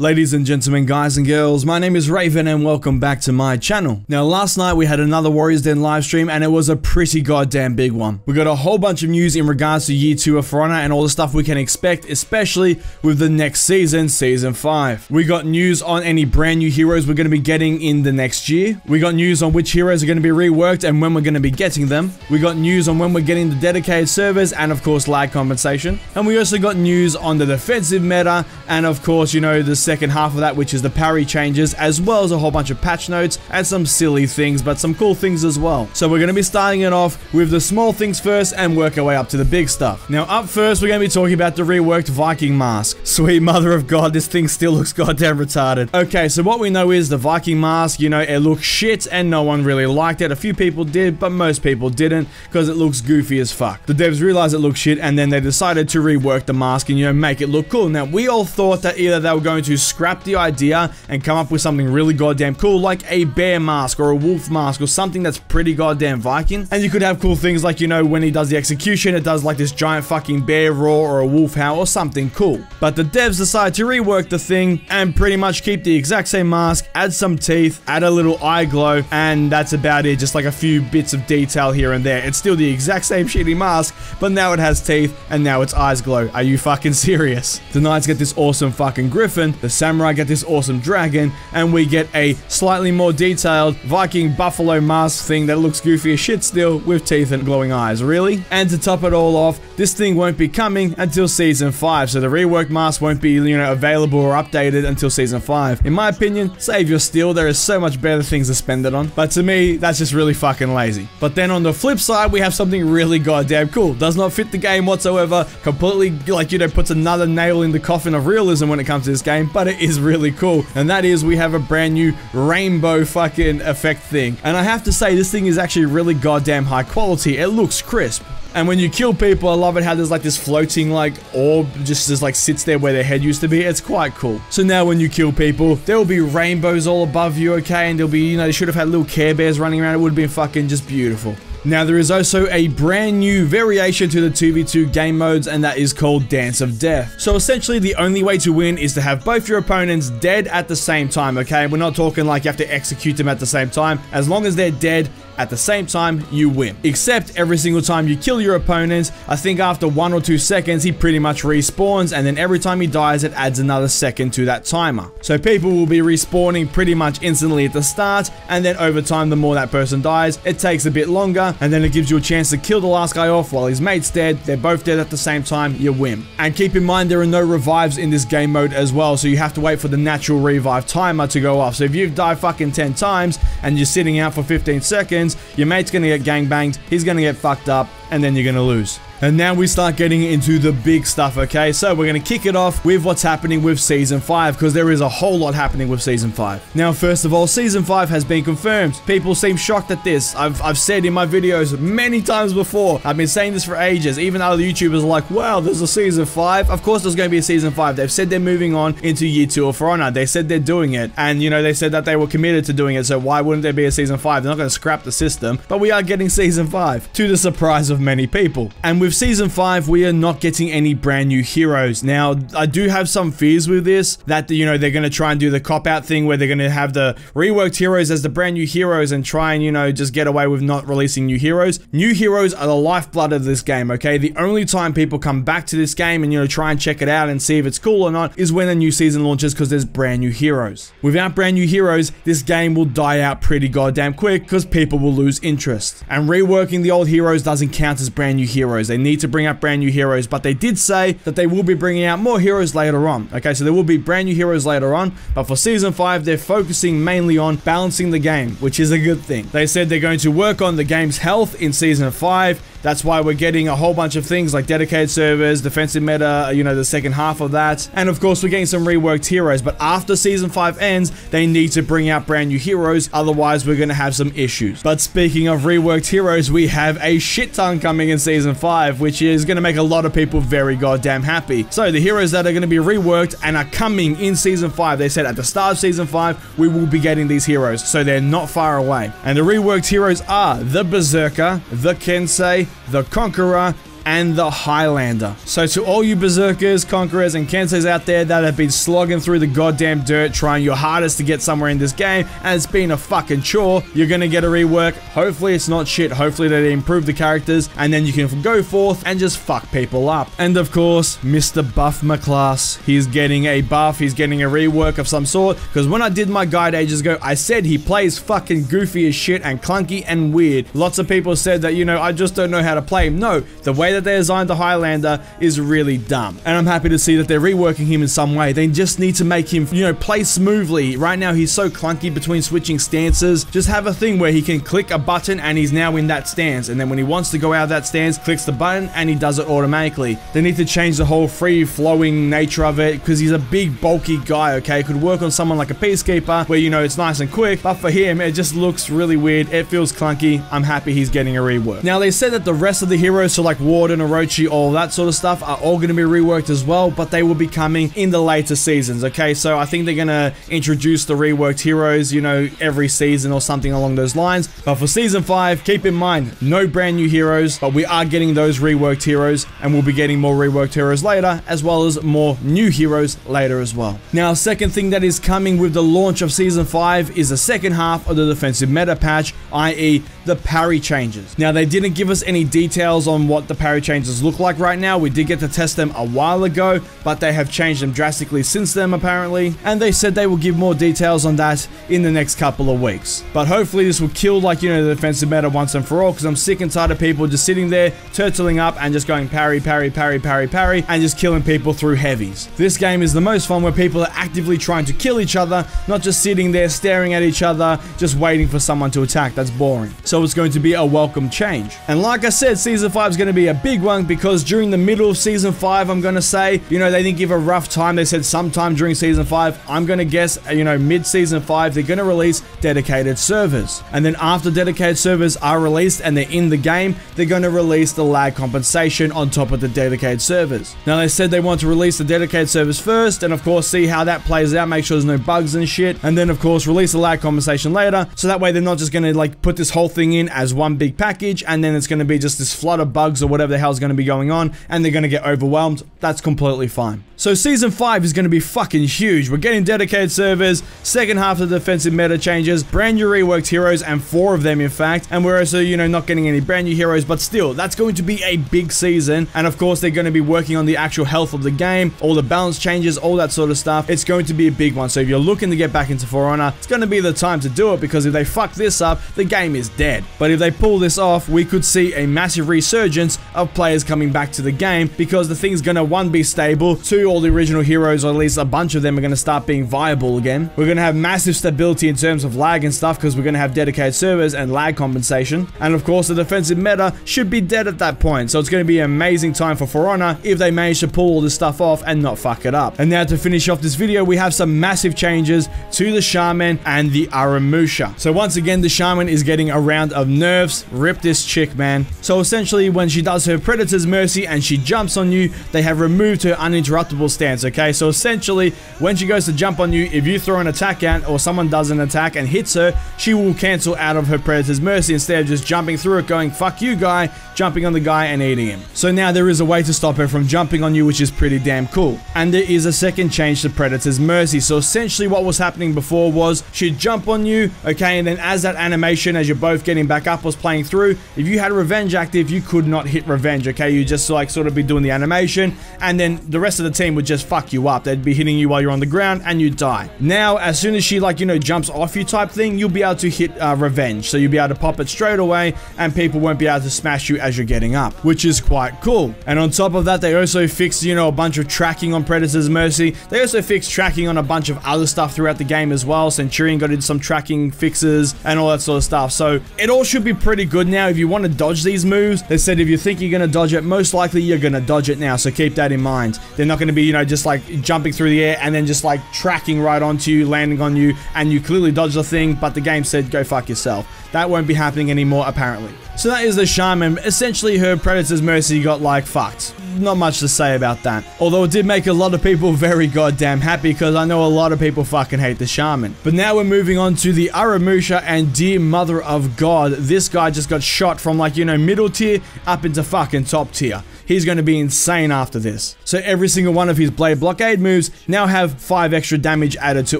Ladies and gentlemen, guys and girls, my name is Raven and welcome back to my channel. Now last night we had another Warriors Den livestream and it was a pretty goddamn big one. We got a whole bunch of news in regards to Year 2 of For Honor and all the stuff we can expect, especially with the next season, Season 5. We got news on any brand new heroes we're going to be getting in the next year. We got news on which heroes are going to be reworked and when we're going to be getting them. We got news on when we're getting the dedicated servers and of course lag compensation. And we also got news on the defensive meta and of course, you know, the second half of that, which is the parry changes, as well as a whole bunch of patch notes and some silly things, but some cool things as well. So we're going to be starting it off with the small things first and work our way up to the big stuff. Now up first, we're going to be talking about the reworked Viking Mask. Sweet mother of God, this thing still looks goddamn retarded. Okay, so what we know is the Viking Mask, you know, it looks shit and no one really liked it. A few people did, but most people didn't because it looks goofy as fuck. The devs realized it looked shit and then they decided to rework the mask and, you know, make it look cool. Now we all thought that either they were going to scrap the idea and come up with something really goddamn cool like a bear mask or a wolf mask or something that's pretty goddamn Viking, and you could have cool things like, you know, when he does the execution it does like this giant fucking bear roar or a wolf howl or something cool. But the devs decided to rework the thing and pretty much keep the exact same mask, add some teeth, add a little eye glow, and that's about it. Just like a few bits of detail here and there. It's still the exact same shitty mask, but now it has teeth and now its eyes glow. Are you fucking serious? The knights get this awesome fucking griffin, the samurai get this awesome dragon, and we get a slightly more detailed Viking buffalo mask thing that looks goofy as shit still with teeth and glowing eyes. Really? And to top it all off, this thing won't be coming until Season 5, so the reworked mask won't be, you know, available or updated until Season 5. In my opinion, save your steel, there is so much better things to spend it on, but to me, that's just really fucking lazy. But then on the flip side, we have something really goddamn cool. Does not fit the game whatsoever, completely, like, you know, puts another nail in the coffin of realism when it comes to this game, but it is really cool. And that is, we have a brand new rainbow fucking effect thing. And I have to say, this thing is actually really goddamn high quality. It looks crisp. And when you kill people, I love it how there's like this floating like orb just like sits there where their head used to be. It's quite cool. So now when you kill people, there will be rainbows all above you, okay? And there'll be, you know, they should have had little Care Bears running around. It would have been fucking just beautiful. Now there is also a brand new variation to the 2v2 game modes, and that is called Dance of Death. So essentially the only way to win is to have both your opponents dead at the same time, okay? We're not talking like you have to execute them at the same time. As long as they're dead at the same time, you win. Except every single time you kill your opponent, I think after 1 or 2 seconds, he pretty much respawns, and then every time he dies, it adds another second to that timer. So people will be respawning pretty much instantly at the start, and then over time, the more that person dies, it takes a bit longer, and then it gives you a chance to kill the last guy off while his mate's dead. They're both dead at the same time, you win. And keep in mind, there are no revives in this game mode as well, so you have to wait for the natural revive timer to go off. So if you've died fucking 10 times, and you're sitting out for 15 seconds, your mate's gonna get gangbanged, he's gonna get fucked up, and then you're gonna lose. And now we start getting into the big stuff, okay? So we're going to kick it off with what's happening with Season 5, because there is a whole lot happening with Season 5. Now, first of all, Season 5 has been confirmed. People seem shocked at this. I've said in my videos many times before, I've been saying this for ages. Even other YouTubers are like, wow, there's a Season 5. Of course there's going to be a Season 5. They've said they're moving on into Year 2 of For Honor. They said they're doing it. And, you know, they said that they were committed to doing it, so why wouldn't there be a Season 5? They're not going to scrap the system. But we are getting Season 5, to the surprise of many people. And with Season 5, we are not getting any brand new heroes. Now, I do have some fears with this, that, you know, they're going to try and do the cop-out thing where they're going to have the reworked heroes as the brand new heroes and try and, you know, just get away with not releasing new heroes. New heroes are the lifeblood of this game, okay? The only time people come back to this game and, you know, try and check it out and see if it's cool or not is when a new season launches, because there's brand new heroes. Without brand new heroes, this game will die out pretty goddamn quick because people will lose interest. And reworking the old heroes doesn't count as brand new heroes. They need to bring out brand new heroes, but they did say that they will be bringing out more heroes later on. Okay, so there will be brand new heroes later on, but for Season 5, they're focusing mainly on balancing the game, which is a good thing. They said they're going to work on the game's health in Season 5. That's why we're getting a whole bunch of things like dedicated servers, defensive meta, you know, the second half of that. And of course, we're getting some reworked heroes. But after Season 5 ends, they need to bring out brand new heroes. Otherwise, we're going to have some issues. But speaking of reworked heroes, we have a shit ton coming in Season 5, which is going to make a lot of people very goddamn happy. So the heroes that are going to be reworked and are coming in Season 5, they said at the start of Season 5, we will be getting these heroes. So they're not far away. And the reworked heroes are the Berserker, the Kensei, the Conqueror, and the Highlander. So to all you Berserkers, Conquerors, and Kenseis out there that have been slogging through the goddamn dirt trying your hardest to get somewhere in this game, and it's been a fucking chore, you're gonna get a rework. Hopefully it's not shit. Hopefully they improve the characters, and then you can go forth and just fuck people up. And of course, Mr. Buff McClass, he's getting a buff, he's getting a rework of some sort, because when I did my guide ages ago, I said he plays fucking goofy as shit and clunky and weird. Lots of people said that, you know, I just don't know how to play him. No, the way that they designed the Highlander is really dumb. And I'm happy to see that they're reworking him in some way. They just need to make him, you know, play smoothly. Right now, he's so clunky between switching stances. Just have a thing where he can click a button and he's now in that stance. And then when he wants to go out of that stance, clicks the button and he does it automatically. They need to change the whole free-flowing nature of it because he's a big, bulky guy, okay? Could work on someone like a Peacekeeper where, you know, it's nice and quick. But for him, it just looks really weird. It feels clunky. I'm happy he's getting a rework. Now, they said that the rest of the heroes, so like Warden, Orochi, all that sort of stuff, are all going to be reworked as well, but they will be coming in the later seasons, okay? So I think they're going to introduce the reworked heroes, you know, every season or something along those lines. But for Season 5, keep in mind, no brand new heroes, but we are getting those reworked heroes, and we'll be getting more reworked heroes later, as well as more new heroes later as well. Now, second thing that is coming with the launch of Season 5 is the second half of the defensive meta patch, i.e. the parry changes. Now, they didn't give us any details on what the parry changes look like right now. We did get to test them a while ago, but they have changed them drastically since then, apparently, and they said they will give more details on that in the next couple of weeks. But hopefully this will kill, like, you know, the defensive meta once and for all, because I'm sick and tired of people just sitting there, turtling up and just going parry, parry, parry, parry, parry, and just killing people through heavies. This game is the most fun where people are actively trying to kill each other, not just sitting there staring at each other, just waiting for someone to attack. That's boring. So it's going to be a welcome change. And like I said, Season 5 is going to be a big one, because during the middle of Season 5, I'm going to say, you know, they didn't give a rough time. They said sometime during Season 5. I'm going to guess, you know, mid-Season 5, they're going to release dedicated servers. And then after dedicated servers are released and they're in the game, they're going to release the lag compensation on top of the dedicated servers. Now, they said they want to release the dedicated servers first, and of course, see how that plays out, make sure there's no bugs and shit, and then of course, release the lag compensation later, so that way they're not just going to like put this whole thing in as one big package, and then it's going to be just this flood of bugs or whatever the hell's going to be going on, and they're going to get overwhelmed. That's completely fine. So Season 5 is going to be fucking huge. We're getting dedicated servers, second half of the defensive meta changes, brand new reworked heroes, and 4 of them in fact, and we're also, you know, not getting any brand new heroes, but still, that's going to be a big season, and of course, they're going to be working on the actual health of the game, all the balance changes, all that sort of stuff. It's going to be a big one, so if you're looking to get back into For Honor, it's going to be the time to do it, because if they fuck this up, the game is dead. But if they pull this off, we could see a massive resurgence of players coming back to the game, because the thing's going to, 1, be stable, 2, all the original heroes, or at least a bunch of them, are going to start being viable again. We're going to have massive stability in terms of lag and stuff, because we're going to have dedicated servers and lag compensation. And of course, the defensive meta should be dead at that point, so it's going to be an amazing time for Honor if they manage to pull all this stuff off and not fuck it up. And now to finish off this video, we have some massive changes to the Shaman and the Aramusha. So once again, the Shaman is getting a round of nerfs. Rip this chick, man. So essentially, when she does her Predator's Mercy and she jumps on you, they have removed her uninterruptible stance, okay? So essentially, when she goes to jump on you, if you throw an attack out or someone does an attack and hits her, she will cancel out of her Predator's Mercy instead of just jumping through it, going, fuck you, guy, jumping on the guy and eating him. So now there is a way to stop her from jumping on you, which is pretty damn cool. And there is a second change to Predator's Mercy. So essentially what was happening before was she'd jump on you, okay, and then as that animation, as you're both getting back up, was playing through, if you had Revenge active, you could not hit Revenge, okay? You just like sort of be doing the animation, and then the rest of the team would just fuck you up. They'd be hitting you while you're on the ground and you'd die. Now, as soon as she, like, you know, jumps off you type thing, you'll be able to hit Revenge. So you'll be able to pop it straight away and people won't be able to smash you as you're getting up, which is quite cool. And on top of that, they also fixed, you know, a bunch of tracking on Predator's Mercy. They also fixed tracking on a bunch of other stuff throughout the game as well. Centurion got into some tracking fixes and all that sort of stuff. So it all should be pretty good now. If you want to dodge these moves, they said if you think you're going to dodge it, most likely you're going to dodge it now. So keep that in mind. They're not going to be, you know, just like jumping through the air and then just like tracking right onto you, landing on you, and you clearly dodge the thing, but the game said go fuck yourself. That won't be happening anymore, apparently. So that is the Shaman. Essentially, her Predator's Mercy got, like, fucked. Not much to say about that. Although it did make a lot of people very goddamn happy, because I know a lot of people fucking hate the Shaman. But now we're moving on to the Aramusha, and dear mother of God, this guy just got shot from, like, you know, middle tier up into fucking top tier. he's going to be insane after this. So every single one of his blade blockade moves now have 5 extra damage added to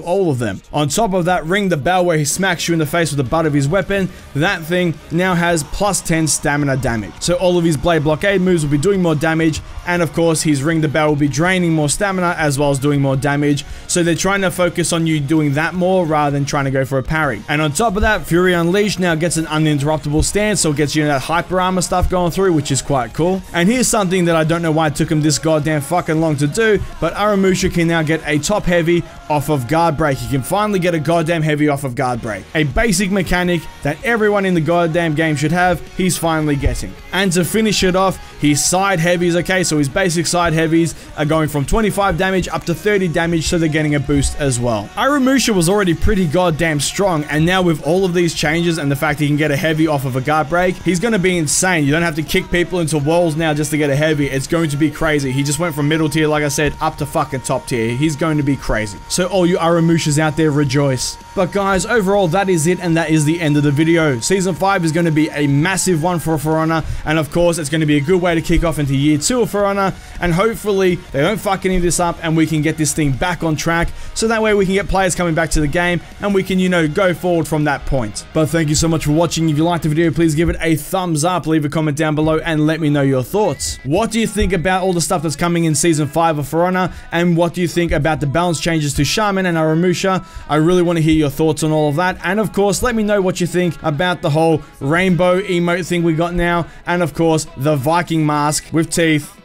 all of them. On top of that, ring the bell where he smacks you in the face with the butt of his weapon, that thing now has plus 10 stamina damage. So all of his blade blockade moves will be doing more damage, and of course his ring the bell will be draining more stamina as well as doing more damage. So they're trying to focus on you doing that more rather than trying to go for a parry. And on top of that, Fury Unleashed now gets an uninterruptible stance, so it gets you that hyper armor stuff going through, which is quite cool. And here's something that I don't know why it took him this goddamn fucking long to do, but Aramusha can now get a top heavy off of guard break. He can finally get a goddamn heavy off of guard break. A basic mechanic that everyone in the goddamn game should have, he's finally getting. And to finish it off, his side heavies, okay, so his basic side heavies are going from 25 damage up to 30 damage, so they're getting a boost as well. Aramusha was already pretty goddamn strong, and now with all of these changes and the fact he can get a heavy off of a guard break, he's going to be insane. You don't have to kick people into walls now just to get a heavy. It's going to be crazy. He just went from middle tier, like I said, up to fucking top tier. He's going to be crazy. So all you Aramushas out there, rejoice. But guys, overall, that is it, and that is the end of the video. Season 5 is going to be a massive one for Honor, and of course, it's going to be a good way to kick off into Year 2 of For Honor, and hopefully, they don't fuck any of this up, and we can get this thing back on track, so that way we can get players coming back to the game, and we can, you know, go forward from that point. But thank you so much for watching. If you liked the video, please give it a thumbs up, leave a comment down below, and let me know your thoughts. What do you think about all the stuff that's coming in Season 5 of For Honor, and what do you think about the balance changes to Shaman and Aramusha? I really want to hear your thoughts on all of that, and of course, let me know what you think about the whole rainbow emote thing we got now, and of course, the Viking mask with teeth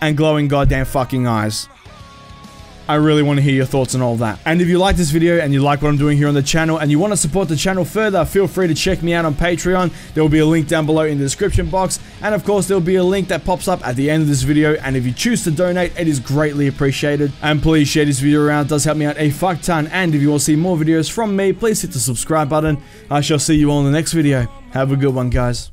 and glowing goddamn fucking eyes. I really want to hear your thoughts on all that. And if you like this video and you like what I'm doing here on the channel and you want to support the channel further, feel free to check me out on Patreon. There will be a link down below in the description box. And of course, there will be a link that pops up at the end of this video. And if you choose to donate, it is greatly appreciated. And please share this video around. It does help me out a fuck ton. And if you want to see more videos from me, please hit the subscribe button. I shall see you all in the next video. Have a good one, guys.